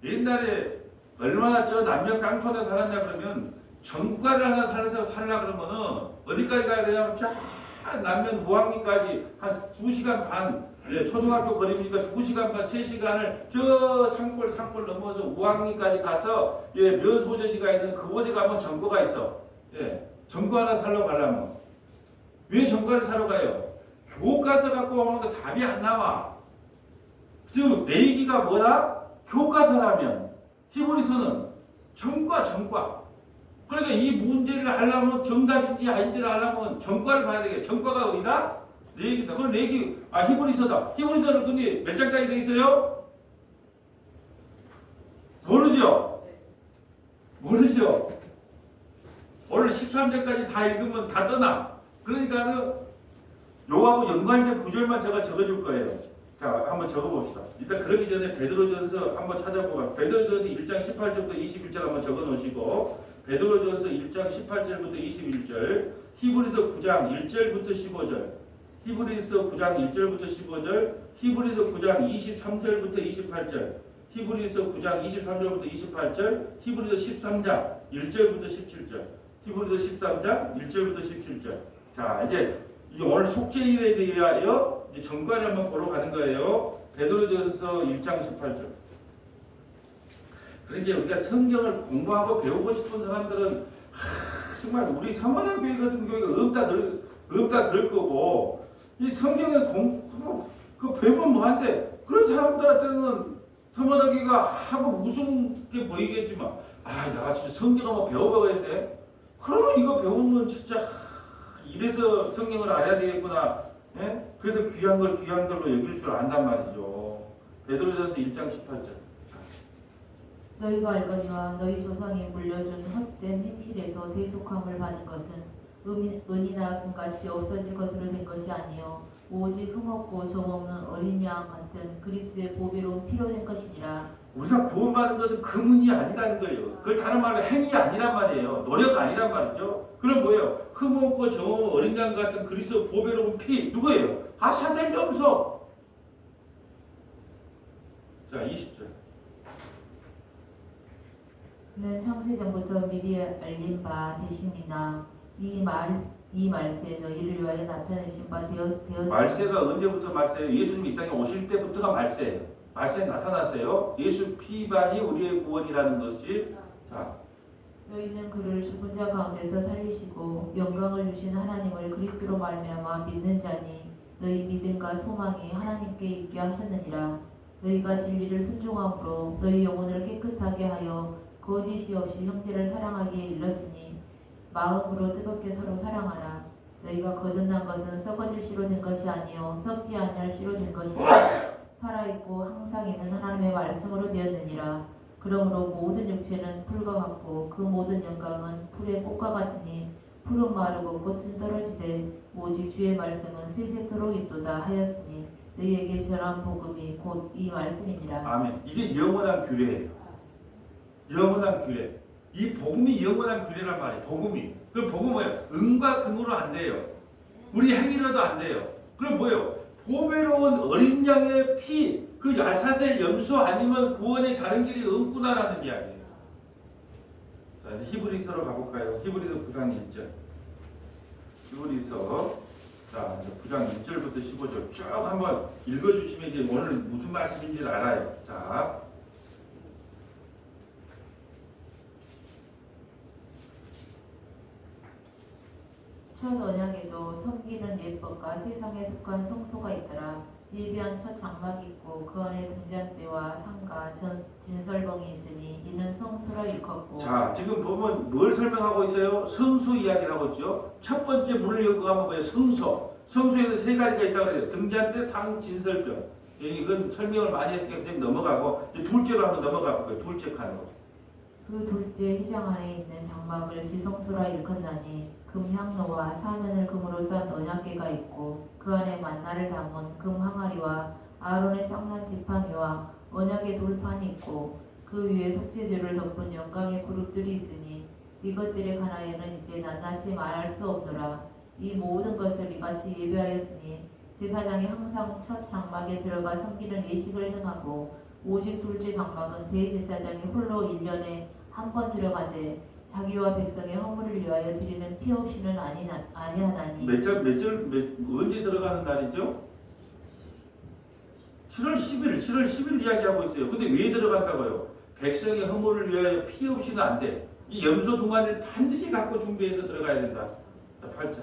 옛날에 얼마나 저 남녀 깡촌에 살았냐 그러면 전과를 하나 살라 그러면은 어디까지 가야 되냐면 남면 무학리까지 한 2시간 반, 초등학교 거리니까 2시간 반, 3시간을 저 산골 넘어서 무학리까지 가서 면 소재지가 있는 그곳에 가면 전과가 있어. 전과 하나 사러 가려면 왜 전과를 사러 가요? 교과서 갖고 오는 거 답이 안 나와. 지금 레위기가 뭐라? 교과서라면 히브리서는 전과. 그러니까 이 문제를 하려면 정답인지 아닌지를 하려면 전과를 봐야 되겠다. 전과가 어디다? 레위기다. 그럼 레위기 히브리서다. 히브리서는 근데 몇 장까지 돼 있어요? 모르죠. 오늘 13장까지 다 읽으면 다 떠나. 그러니까는 요하고 연관된 구절만 제가 적어줄 거예요. 자, 한번 적어봅시다. 일단 그러기 전에 베드로전서 한번 찾아보면 베드로전서 1장 18절부터 21절 한번 적어놓으시고, 베드로전서 1장 18절부터 21절, 히브리서 9장 1절부터 15절, 히브리서 9장 1절부터 15절, 히브리서 9장 23절부터 28절, 히브리서 9장 23절부터 28절, 히브리서 13장 1절부터 17절, 히브리서 13장 1절부터 17절. 자, 이제 오늘 속죄일에 대하여 이제 전과를 한번 보러 가는 거예요. 베드로전서 1장 18절. 그러니까 우리가 성경을 공부하고 배우고 싶은 사람들은 정말 우리 사모님 교회 같은 교회가 없다 그럴 거고, 이 성경에 그 배우면 뭐한데, 그런 사람들한테는 사모님 교회가 하고 우스운게 보이겠지만, 내가 진짜 성경 한번 배워봐야겠네. 그러면 이거 배우면 진짜 이래서 성경을 알아야 되겠구나. 그래서 귀한 걸로 여길 줄 안단 말이죠. 베드로전서 1장 18절.
너희가 알거니와 너희 조상이 물려준 헛된 행실에서 대속함을 받은 것은 은이나 금같이 없어질 것으로 된 것이 아니요 오직 흠없고 점없는 어린 양 같은 그리스도의 보배로운 피로 된 것이니라.
우리가 구원받은 것은 금은이 아니라는 거예요. 그걸 다른 말로 행위 아니란 말이에요. 노력 아니란 말이죠. 그럼 뭐예요? 흠없고 점없는 어린 양 같은 그리스도 보배로운 피. 누구예요? 아사셀 염소. 자, 20절.
는 창세전부터 미리 알린 바 대신이나 이 말세 너희를 위하여 나타내신 바 되었으니.
말세가 언제부터 말세예요? 예수님이 이 땅에 오실 때부터가 말세예요. 말세에 나타났어요. 예수 피반이 우리의 구원이라는 것이. 자,
너희는 그를 죽은 자 가운데서 살리시고 영광을 주신 하나님을 그리스도로 말미암아 믿는 자니 너희 믿음과 소망이 하나님께 있게 하셨느니라. 너희가 진리를 순종함으로 너희 영혼을 깨끗하게 하여 거짓이 없이 형제를 사랑하기에 일렀으니 마음으로 뜨겁게 서로 사랑하라. 너희가 거듭난 것은 썩어질 씨로 된 것이 아니요 썩지 아니할 씨로 된 것이라. 살아있고 항상 있는 하나님의 말씀으로 되었느니라. 그러므로 모든 육체는 풀과 같고 그 모든 영광은 풀의 꽃과 같으니 풀은 마르고 꽃은 떨어지되 오직 주의 말씀은 세세토록 있도다 하였으니 너희에게 전한 복음이 곧 이 말씀이니라.
아멘. 이게 영원한 규례예요. 영원한 규례. 이 복음이 영원한 규례란 말이에요. 복음이. 그럼 복음은 뭐예요? 은과 금으로 안 돼요. 우리 행위로도 안 돼요. 그럼 뭐예요? 보배로운 어린 양의 피, 그 야사셀 염소 아니면 구원의 다른 길이 없구나라는 이야기예요. 자, 이제 히브리서로 가볼까요? 히브리서 9장 1절. 히브리서, 자, 이제 9장 1절부터 15절 쭉 한번 읽어주시면 이제 오늘 무슨 말씀인지 알아요. 자,
첫 언약에도 섬기는 예법과 세상에 속한 성소가 있더라. 예비한 첫 장막이 있고 그 안에 등잔대와 상가 진설봉이 있으니 이는 성소라 일컫고.
자, 지금 보면 뭘 설명하고 있어요? 성소 이야기를 하고 있죠. 첫 번째 문을 열고 가면 뭐예요? 성소. 성소에는 세 가지가 있다고 그래요. 등잔대, 상, 진설병. 이건 설명을 많이 했으니까 그냥 넘어가고 이제 둘째로 한번 넘어가 볼게요. 둘째 칸으로.
그 둘째 휘장 안에 있는 장막을 지성소라 일컫나니 금향로와 사면을 금으로 싼 언약궤가 있고 그 안에 만나를 담은 금 항아리와 아론의 쌍난 지팡이와 언약의 돌판이 있고 그 위에 속죄제를 덮은 영광의 그룹들이 있으니 이것들의 가나에는 이제 낱낱이 말할 수 없노라. 이 모든 것을 이같이 예배하였으니 제사장이 항상 첫 장막에 들어가 섬기는 예식을 행하고 오직 둘째 장막은 대제사장이 홀로 1년에 한 번 들어가되 자기와 백성의 허물을 위하여 드리는 피 없이는 아니하나니.
언제 들어가는 날이죠? 7월 10일 이야기하고 있어요. 근데 왜 들어간다고요? 백성의 허물을 위하여 피 없이는 안 돼. 이 염소 두 마리를 반드시 갖고 준비해서 들어가야 된다. 자, 8절.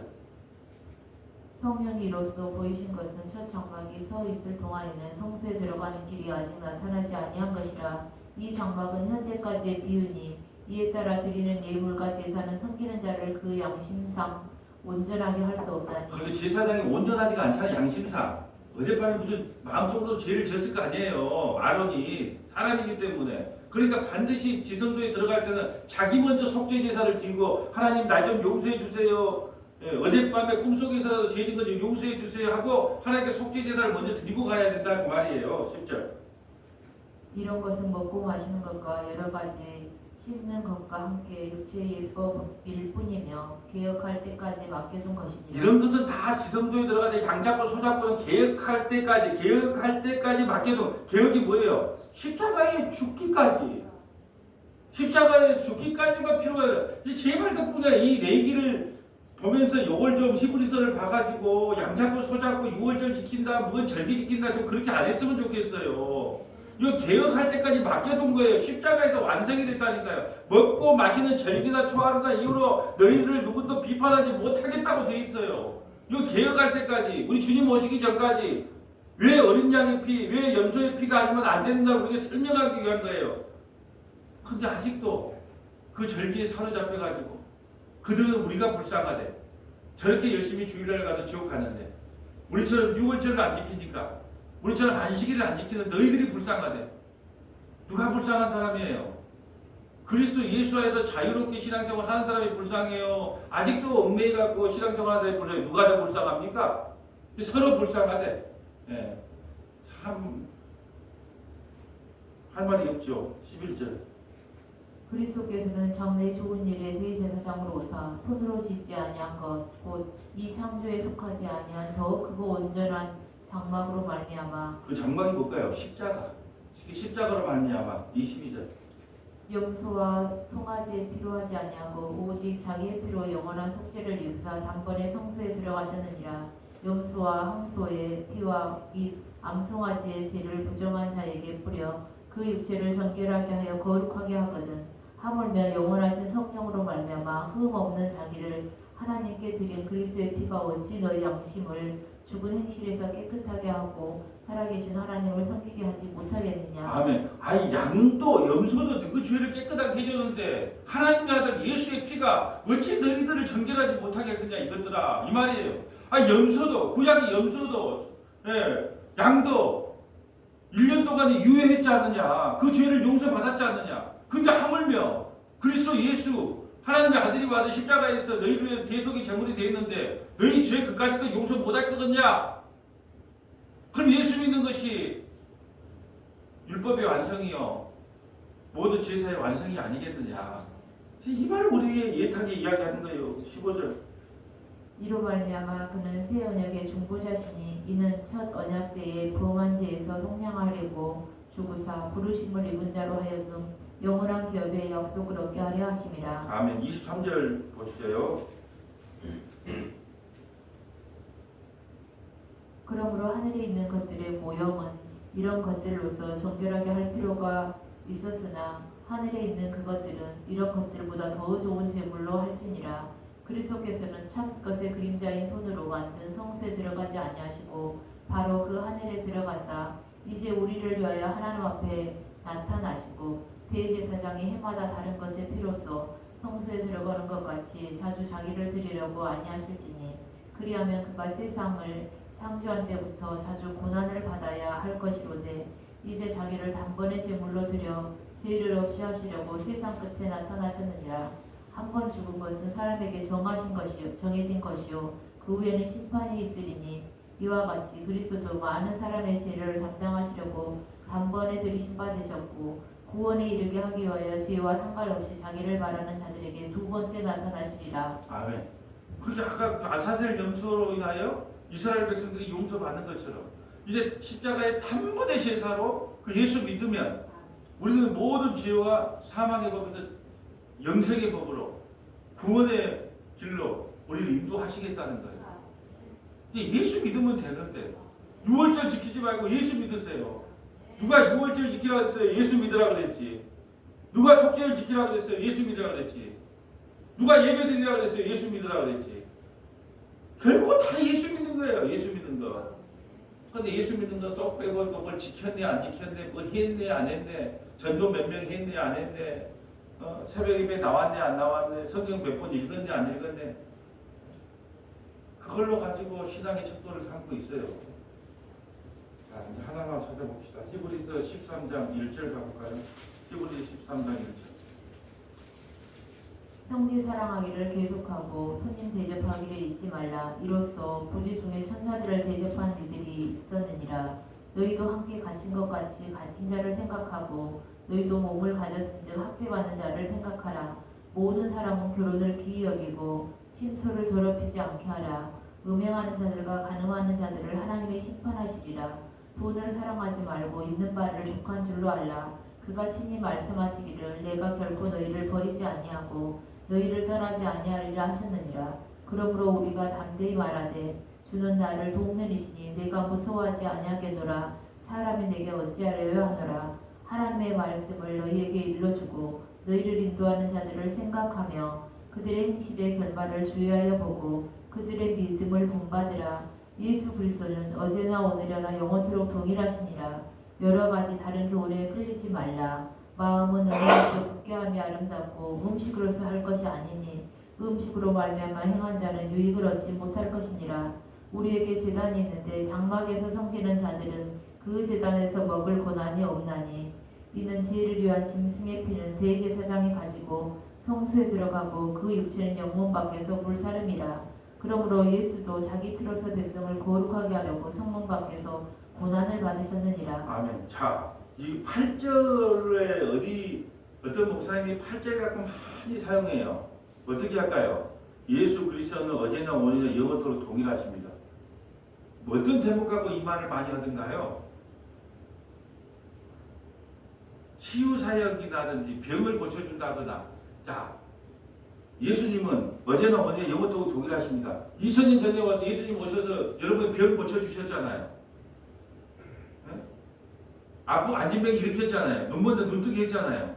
성령이 이로써 보이신 것은 첫 장막이 서 있을 동안에는 성소에 들어가는 길이 아직 나타나지 아니한 것이라. 이 장막은 현재까지의 비유니 이에 따라 드리는 예물과 제사는 섬기는 자를 그 양심상 온전하게 할 수 없다니.
그리고 제사장이 온전하지가 않잖아요. 양심상. 어젯밤에 무슨 마음속으로 죄를 졌을 거 아니에요. 아론이 사람이기 때문에. 그러니까 반드시 지성소에 들어갈 때는 자기 먼저 속죄 제사를 드리고 하나님 나 좀 용서해 주세요. 예, 어젯밤에 꿈속에서라도 죄진 거 좀 용서해 주세요 하고 하나님께 속죄 제사를 먼저 드리고 가야 된다 그 말이에요. 10절.
이런 것은 먹고 마시는 것과 여러 가지 씹는 것과 함께 육체의 예법일 뿐이며 개혁할 때까지 맡겨둔 것이니라.
이런 것은 다 지성소에 들어가서 양 잡고 소 잡고는 개혁할 때까지 맡겨둔. 개혁이 뭐예요? 십자가에 죽기까지. 십자가에 죽기까지가 필요해요. 제발 덕분에 이 내기를 보면서 요걸 좀 히브리서를 봐가지고 양 잡고 소 잡고 6월절 지킨다, 무슨 절기 지킨다 좀 그렇게 안 했으면 좋겠어요. 이거 개혁할 때까지 맡겨둔 거예요. 십자가에서 완성이 됐다니까요. 먹고 마시는 절기나 초하루나 이후로 너희를 누구도 비판하지 못하겠다고 돼 있어요. 이거 개혁할 때까지 우리 주님 오시기 전까지 왜 어린 양의 피, 왜 염소의 피가 아니면 안 되는가를 우리가 설명하기 위한 거예요. 근데 아직도 그 절기에 사로잡혀가지고 그들은 우리가 불쌍하대. 저렇게 열심히 주일날 가도 지옥 가는데 우리처럼 6월절을 안 지키니까 우리처럼 안식일을 안 지키는 너희들이 불쌍하대. 누가 불쌍한 사람이에요? 그리스도 예수 안에서 자유롭게 신앙생활 하는 사람이 불쌍해요? 아직도 얽매여갖고 신앙생활 하는 사람이 불쌍해요? 누가 더 불쌍합니까? 서로 불쌍하대. 예. 참 할 말이 없죠. 11절.
그리스도께서는 장래 좋은 일에 대제사장으로 오사 손으로 짓지 아니한 것 곧 이 창조에 속하지 아니한 더 크고 온전한 장막으로 말미암아.
그 장막이 뭘까요? 십자가. 십자가로 말미암아. 22절.
염소와 송아지에 피로하지 아니하고 오직 자기의 피로 영원한 속죄를 이루사 단번에 성소에 들어가셨느니라. 염소와 항소의 피와 및 암송아지의 죄를 부정한 자에게 뿌려 그 육체를 정결하게 하여 거룩하게 하거든. 하물며 영원하신 성령으로 말미암아 흠 없는 자기를 하나님께 드린 그리스도의 피가 어찌 너희 양심을 죽은 행실에서 깨끗하게 하고 살아계신 하나님을 섬기게 하지 못하겠느냐.
아멘. 아이 양도 염소도 그 죄를 깨끗하게 해줬는데 하나님의 아들 예수의 피가 어찌 너희들을 정결하지 못하게 하겠냐 이것들아 이 말이에요. 아 염소도 구약의 염소도 예, 양도 1년 동안에 유예했지 않느냐? 그 죄를 용서받았지 않느냐? 근데 하물며 그리스도 예수 하나님의 아들이 와서 십자가에서 너희를 위해 대속의 제물이 되어 있는데 너희 죄 그까짓 것 용서 못할 거겠냐? 그럼 예수 믿는 것이 율법의 완성이요 모든 제사의 완성이 아니겠느냐? 이 말을 우리에게 예타게 이야기하는 거예요. 15절.
이로 말미암아 그는 새 언약의 중보자시니 이는 첫 언약 때에 부응한 죄에서 속량하려고 죽으사 부르심을 입은 자로 하여금 영원한 기업의 약속을 얻게 하려 하심이라.
아멘. 23절 보시죠.
그러므로 하늘에 있는 것들의 모형은 이런 것들로서 정결하게 할 필요가 있었으나 하늘에 있는 그것들은 이런 것들보다 더 좋은 제물로 할지니라. 그리스도께서는 참 것의 그림자인 손으로 만든 성소에 들어가지 아니하시고 바로 그 하늘에 들어가사 이제 우리를 위하여 하나님 앞에 나타나시고 대제사장이 해마다 다른 것의 피로써 성소에 들어가는 것 같이 자주 자기를 드리려고 아니하실지니 그리하면 그가 세상을 창조한 때부터 자주 고난을 받아야 할 것이로되 이제 자기를 단번에 제물로 드려 죄를 없이 하시려고 세상 끝에 나타나셨느니라. 한 번 죽은 것은 사람에게 정해진 것이요 그 후에는 심판이 있으리니 이와 같이 그리스도도 많은 사람의 죄를 담당하시려고 단번에 들이심 받으셨고 구원에 이르게 하기 위하여 죄와 상관없이 자기를 바라는 자들에게 두 번째 나타나시리라.
아멘. 그렇게 아까 그 아사셀 염소로 인하여 이스라엘 백성들이 용서받는 것처럼 이제 십자가의 단번의 제사로 그 예수 믿으면 우리는 모든 죄와 사망의 법에서 영생의 법으로 구원의 길로 우리를 인도하시겠다는 거예요. 예수 믿으면 되는데 6월절 지키지 말고 예수 믿으세요. 누가 6월절 지키라고 했어요? 예수 믿으라 그랬지. 누가 속죄를 지키라고 그랬어요? 예수 믿으라 그랬지. 누가 예배 드리라고 그랬어요? 예수 믿으라 그랬지. 결국 다 예수 믿는 거예요. 예수 믿는 거. 근데 예수 믿는 거 쏙 빼고 그걸 지켰네 안 지켰네 뭐 했네 안 했네 전도 몇 명 했네 안 했네 새벽 예배 나왔네 안 나왔네 성경 몇 번 읽었네 안 읽었네 그걸로 가지고 신앙의 척도를 삼고 있어요. 자 이제 하나만 찾아봅시다. 히브리서 13장 1절 가볼까요? 히브리서 13장 1절.
형제 사랑하기를 계속하고 손님 대접하기를 잊지 말라. 이로써 부지 중에 천사들을 대접한 이들이 있었느니라. 너희도 함께 갇힌 것 같이 갇힌 자를 생각하고 너희도 몸을 가졌은즉 학대받는 자를 생각하라. 모든 사람은 결혼을 기이 여기고 침소를 더럽히지 않게 하라. 음행하는 자들과 간음하는 자들을 하나님이 심판하시리라. 돈을 사랑하지 말고 있는 바를 족한 줄로 알라. 그가 친히 말씀하시기를 내가 결코 너희를 버리지 아니하고 너희를 떠나지 아니하리라 하셨느니라. 그러므로 우리가 담대히 말하되 주는 나를 돕는 이시니 내가 무서워하지 아니하겠노라. 사람이 내게 어찌하려요 하노라. 하나님의 말씀을 너희에게 일러주고 너희를 인도하는 자들을 생각하며 그들의 행실의 결말을 주의하여 보고 그들의 믿음을 본받으라. 예수 그리스도는 어제나 오늘이나 영원토록 동일하시니라. 여러 가지 다른 교훈에 끌리지 말라. 마음은 은혜로 굳게 함이 아름답고 음식으로서 할 것이 아니니 음식으로 말미암아 행한 자는 유익을 얻지 못할 것이니라. 우리에게 제단이 있는데 장막에서 섬기는 자들은 그 제단에서 먹을 고난이 없나니 이는 죄를 위한 짐승의 피는 대제사장이 가지고 성소에 들어가고 그 육체는 영문 밖에서 불사름이라. 그러므로 예수도 자기 피로서 백성을 거룩하게 하려고 성문 밖에서 고난을 받으셨느니라.
아멘. 자, 이 8절에 어떤 목사님이 8절 갖고 많이 사용해요. 어떻게 할까요? 예수 그리스도는 어제나 오늘이나 영원토록 동일하십니다. 어떤 대목 갖고 이 말을 많이 하던가요? 치유사역이라든지 병을 고쳐준다거나 자 예수님은 어제나 오늘 영원토록 동일하십니다. 2000년 전에 와서 예수님 오셔서 여러분 병 고쳐주셨잖아요. 네? 아프 안진병 일으켰잖아요. 눈먼데 눈뜨게 했잖아요.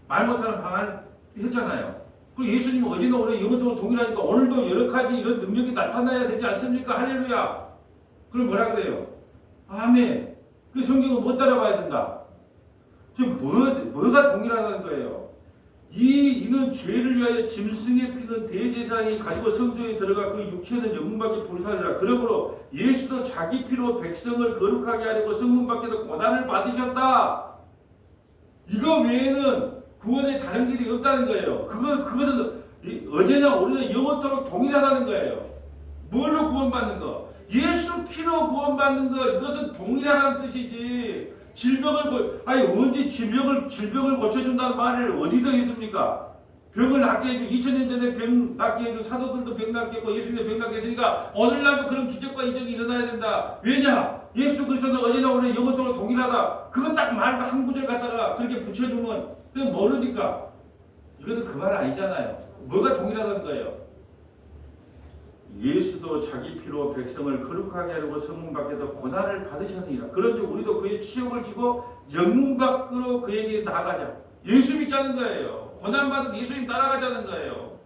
말 못하는 방안 했잖아요. 그리고 예수님은 어제나 오늘 영원토록 동일하니까 오늘도 여러 가지 이런 능력이 나타나야 되지 않습니까? 할렐루야. 그럼 뭐라 그래요? 아멘. 그 성경은 못 따라봐야 된다. 지금 뭐가 동일하다는 거예요? 이는 죄를 위하여 짐승의 피는 대제사장이 가지고 성소에 들어가 그 육체는 영문밖에 불사리라. 그러므로 예수도 자기 피로 백성을 거룩하게 하려고 성문 밖에서 고난을 받으셨다. 이거 외에는 구원에 다른 길이 없다는 거예요. 그것은 어제나 오늘나 영원토록 동일하다는 거예요. 뭘로 구원받는 거? 예수 피로 구원받는 거. 이것은 동일하다는 뜻이지. 아니 언제 질병을 고쳐준다는 말을 어디다 했습니까? 병을 낫게 해주 2000년 전에 병 낫게 해주 사도들도 병 낫게 했고 예수님도 병 낫게 했으니까 오늘날도 그런 기적과 이적이 일어나야 된다. 왜냐? 예수 그리스도는 어제나 오늘 영원토록 동일하다. 그거 딱 말과 한 구절 갖다가 그렇게 붙여주면 그건 모르니까. 이거는 그 말 아니잖아요. 뭐가 동일하다는 거예요? 예수도 자기 피로 백성을 거룩하게 하려고 성문 밖에서 고난을 받으셨느니라. 그런데 우리도 그의 치욕을 지고 영문 밖으로 그에게 나가자. 예수 믿자는 거예요. 고난받은 예수님 따라가자는 거예요.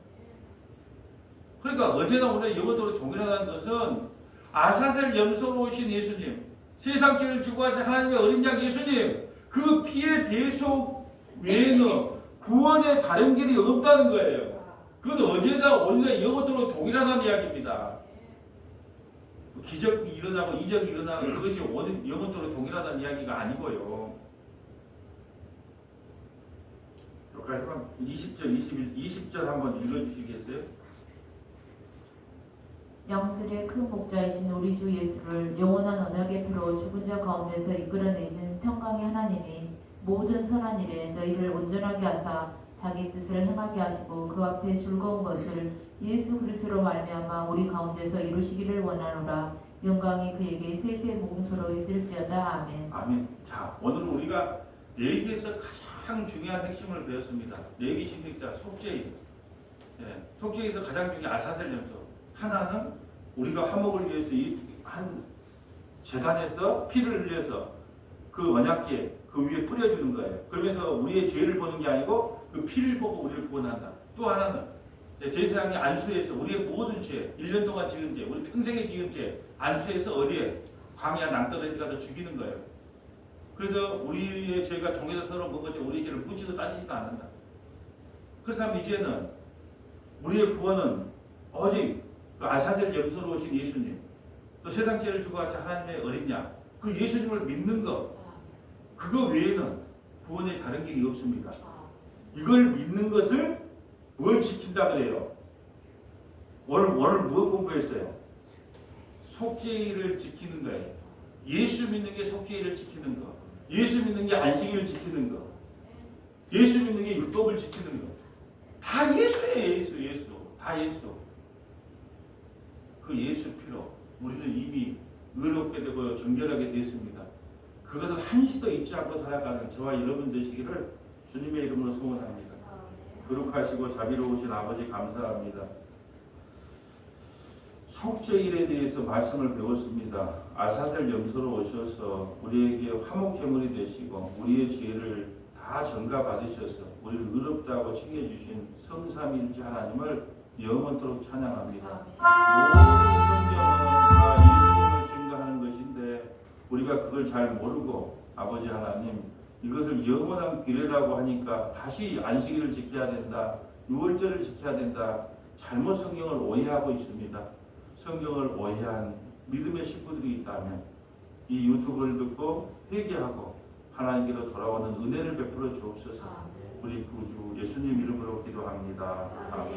그러니까 어제나 오늘 영원토록 동일하다는 것은 아사셀 염소로 오신 예수님, 세상 죄를 지고 가신 하나님의 어린 양 예수님, 그 피의 대속 외에는 구원의 다른 길이 없다는 거예요. 그건 어제나 오늘나 영원토록 동일하다는 이야기입니다. 기적이 일어나고 이적이 일어나고 그것이 영원토록 동일하다는 이야기가 아니고요. 여기까지만 20절, 20절 한번 읽어주시겠어요?
양들의 큰 목자이신 우리 주 예수를 영원한 언약의 피로 죽은 자 가운데서 이끌어내신 평강의 하나님이 모든 선한 일에 너희를 온전하게 하사 자기 뜻을 행하게 하시고 그 앞에 즐거운 것을 예수 그리스도로 말미암아 우리 가운데서 이루시기를 원하노라. 영광이 그에게 세세 무궁토록 있을지어다. 아멘.
아멘. 자, 오늘 우리가 레위기에서 가장 중요한 핵심을 배웠습니다. 레위기 16장 속죄일. 속죄일에서 가장 중요한 아사셀 염소. 하나는 우리가 화목을 위해서 한 제단에서 피를 흘려서 그 언약궤 그 위에 뿌려주는 거예요. 그러면서 우리의 죄를 보는 게 아니고 그 피를 보고 우리를 구원한다. 또 하나는 제사장이 안수해서 우리의 모든 죄, 1년 동안 지은 죄, 우리 평생에 지은 죄 안수해서 어디에? 광야 낭떠러지 가서 죽이는 거예요. 그래서 우리의 죄가 통해서 서로 먹어져 우리의 죄를 묻지도 따지지도 않는다. 그렇다면 이제는 우리의 구원은 오직 그 아사셀 염소로 오신 예수님, 또 세상 죄를 주고 같이 하나님의 어린 양, 그 예수님을 믿는 것, 그거 외에는 구원에 다른 길이 없습니다. 이걸 믿는 것을 뭘 지킨다 그래요? 오늘 뭐 공부했어요? 속죄일을 지키는 거예요. 예수 믿는 게 속죄일을 지키는 거, 예수 믿는 게 안식일을 지키는 거, 예수 믿는 게 율법을 지키는 거, 다 예수예요. 예수, 다 예수. 그 예수 피로 우리는 이미 의롭게 되고 정결하게 되었습니다. 그것을 한시도 잊지 않고 살아가는 저와 여러분 되시기를 주님의 이름으로 소원합니다. 거룩하시고 자비로우신 아버지 감사합니다. 속죄일에 대해서 말씀을 배웠습니다. 아사셀 염소로 오셔서 우리에게 화목제물이 되시고 우리의 죄를 다 전가받으셔서 우리를 의롭다고 칭해주신 성삼일체 하나님을 영원토록 찬양합니다. 모든 성경은 다 예수님을 증거하는 것인데 우리가 그걸 잘 모르고 아버지 하나님 이것을 영원한 규례라고 하니까 다시 안식일을 지켜야 된다. 유월절을 지켜야 된다. 잘못 성경을 오해하고 있습니다. 성경을 오해한 믿음의 식구들이 있다면 이 유튜브를 듣고 회개하고 하나님께로 돌아오는 은혜를 베풀어 주옵소서. 우리 구주 예수님 이름으로 기도합니다. 아멘.